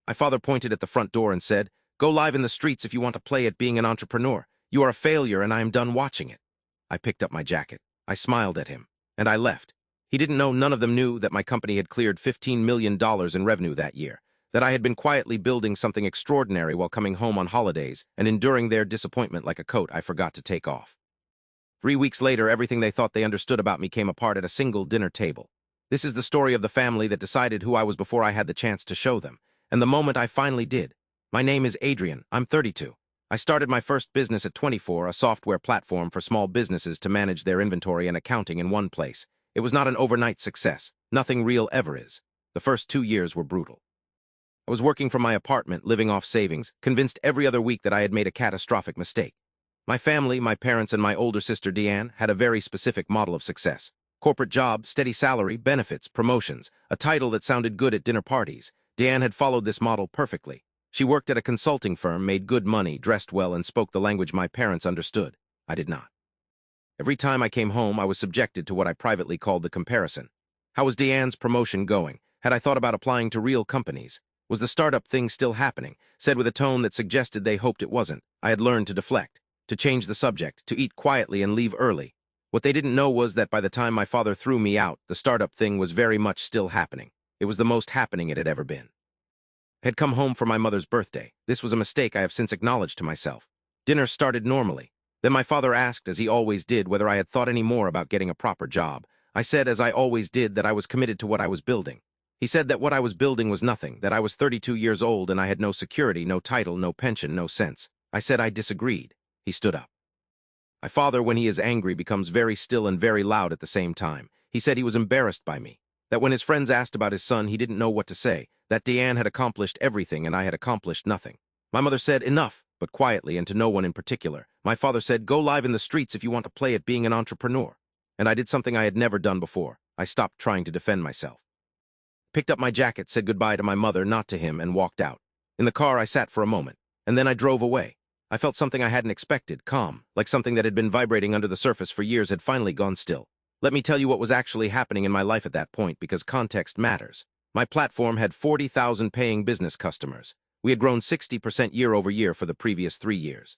My father pointed at the front door and said, "Go live in the streets if you want to play at being an entrepreneur. You are a failure and I am done watching it." I picked up my jacket. I smiled at him. And I left. He didn't know, none of them knew, that my company had cleared $15 million in revenue that year, that I had been quietly building something extraordinary while coming home on holidays and enduring their disappointment like a coat I forgot to take off. 3 weeks later, everything they thought they understood about me came apart at a single dinner table. This is the story of the family that decided who I was before I had the chance to show them, and the moment I finally did. My name is Adrian. I'm 32. I started my first business at 24, a software platform for small businesses to manage their inventory and accounting in one place. It was not an overnight success. Nothing real ever is. The first 2 years were brutal. I was working from my apartment, living off savings, convinced every other week that I had made a catastrophic mistake. My family, my parents, and my older sister Didnt had a very specific model of success. Corporate job, steady salary, benefits, promotions, a title that sounded good at dinner parties. Didnt had followed this model perfectly. She worked at a consulting firm, made good money, dressed well, and spoke the language my parents understood. I did not. Every time I came home, I was subjected to what I privately called the comparison. How was Didnt's promotion going? Had I thought about applying to real companies? Was the startup thing still happening? Said with a tone that suggested they hoped it wasn't. I had learned to deflect, to change the subject, to eat quietly and leave early. What they didn't know was that by the time my father threw me out, the startup thing was very much still happening. It was the most happening it had ever been. I had come home for my mother's birthday. This was a mistake I have since acknowledged to myself. Dinner started normally. Then my father asked, as he always did, whether I had thought any more about getting a proper job. I said, as I always did, that I was committed to what I was building. He said that what I was building was nothing, that I was 32 years old and I had no security, no title, no pension, no sense. I said I disagreed. He stood up. My father, when he is angry, becomes very still and very loud at the same time. He said he was embarrassed by me, that when his friends asked about his son, he didn't know what to say, that Didnt had accomplished everything and I had accomplished nothing. My mother said, "Enough," but quietly and to no one in particular. My father said, "Go live in the streets if you want to play at being an entrepreneur." And I did something I had never done before. I stopped trying to defend myself. Picked up my jacket, said goodbye to my mother, not to him, and walked out. In the car, I sat for a moment, and then I drove away. I felt something I hadn't expected, calm, like something that had been vibrating under the surface for years had finally gone still. Let me tell you what was actually happening in my life at that point, because context matters. My platform had 40,000 paying business customers. We had grown 60% year over year for the previous 3 years.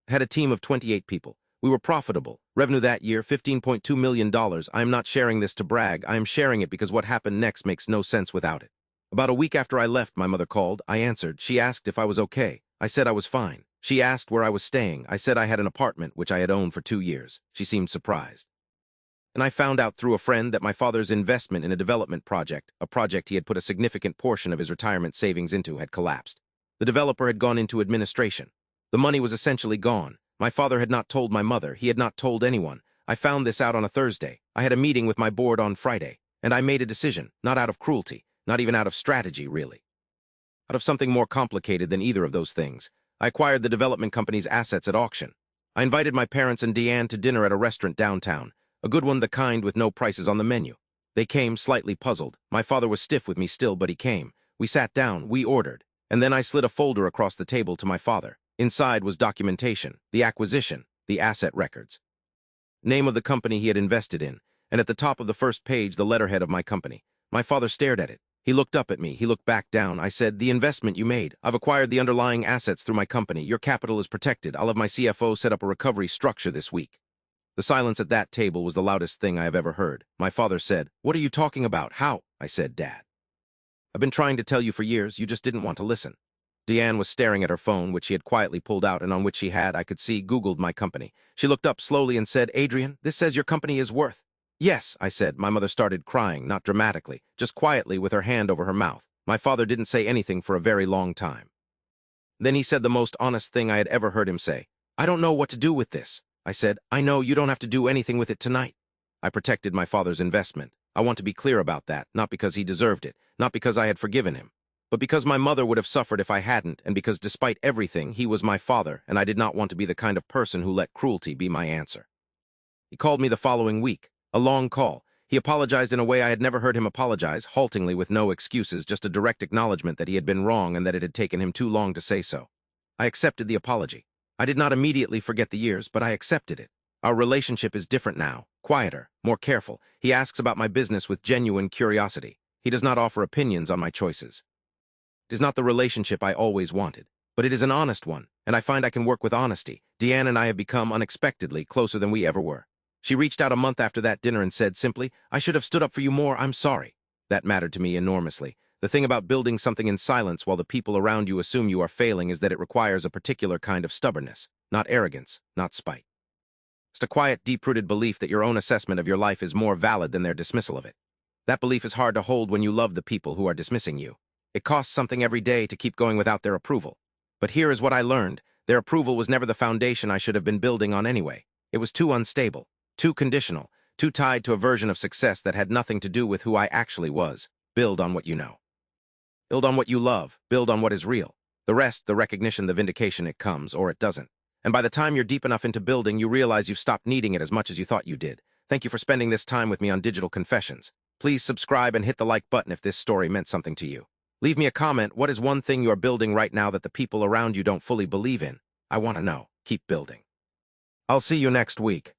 I had a team of 28 people. We were profitable. Revenue that year, $15.2 million. I am not sharing this to brag. I am sharing it because what happened next makes no sense without it. About a week after I left, my mother called. I answered. She asked if I was okay. I said I was fine. She asked where I was staying. I said I had an apartment, which I had owned for 2 years. She seemed surprised. And I found out through a friend that my father's investment in a development project, a project he had put a significant portion of his retirement savings into, had collapsed. The developer had gone into administration. The money was essentially gone. My father had not told my mother. He had not told anyone. I found this out on a Thursday. I had a meeting with my board on Friday, and I made a decision, not out of cruelty, not even out of strategy, really. Out of something more complicated than either of those things. I acquired the development company's assets at auction. I invited my parents and Didnt to dinner at a restaurant downtown, a good one, the kind with no prices on the menu. They came, slightly puzzled. My father was stiff with me still, but he came. We sat down, we ordered, and then I slid a folder across the table to my father. Inside was documentation, the acquisition, the asset records. Name of the company he had invested in, and at the top of the first page, the letterhead of my company. My father stared at it. He looked up at me. He looked back down. I said, "The investment you made. I've acquired the underlying assets through my company. Your capital is protected. I'll have my CFO set up a recovery structure this week." The silence at that table was the loudest thing I have ever heard. My father said, "What are you talking about? How?" I said, "Dad, I've been trying to tell you for years. You just didn't want to listen." Didnt was staring at her phone, which she had quietly pulled out and on which she had, I could see, Googled my company. She looked up slowly and said, "Adrian, this says your company is worth." "Yes," I said. My mother started crying, not dramatically, just quietly with her hand over her mouth. My father didn't say anything for a very long time. Then he said the most honest thing I had ever heard him say. "I don't know what to do with this." I said, "I know you don't have to do anything with it tonight." I protected my father's investment. I want to be clear about that, not because he deserved it, not because I had forgiven him, but because my mother would have suffered if I hadn't, and because despite everything, he was my father, and I did not want to be the kind of person who let cruelty be my answer. He called me the following week, a long call. He apologized in a way I had never heard him apologize, haltingly with no excuses, just a direct acknowledgement that he had been wrong and that it had taken him too long to say so. I accepted the apology. I did not immediately forget the years, but I accepted it. Our relationship is different now, quieter, more careful. He asks about my business with genuine curiosity. He does not offer opinions on my choices. It is not the relationship I always wanted, but it is an honest one, and I find I can work with honesty. Deanne and I have become unexpectedly closer than we ever were. She reached out a month after that dinner and said simply, "I should have stood up for you more, I'm sorry." That mattered to me enormously. The thing about building something in silence while the people around you assume you are failing is that it requires a particular kind of stubbornness, not arrogance, not spite. Just a quiet, deep-rooted belief that your own assessment of your life is more valid than their dismissal of it. That belief is hard to hold when you love the people who are dismissing you. It costs something every day to keep going without their approval. But here is what I learned. Their approval was never the foundation I should have been building on anyway. It was too unstable, too conditional, too tied to a version of success that had nothing to do with who I actually was. Build on what you know. Build on what you love. Build on what is real. The rest, the recognition, the vindication, it comes, or it doesn't. And by the time you're deep enough into building, you realize you've stopped needing it as much as you thought you did. Thank you for spending this time with me on Digital Confessions. Please subscribe and hit the like button if this story meant something to you. Leave me a comment. What is one thing you are building right now that the people around you don't fully believe in? I want to know. Keep building. I'll see you next week.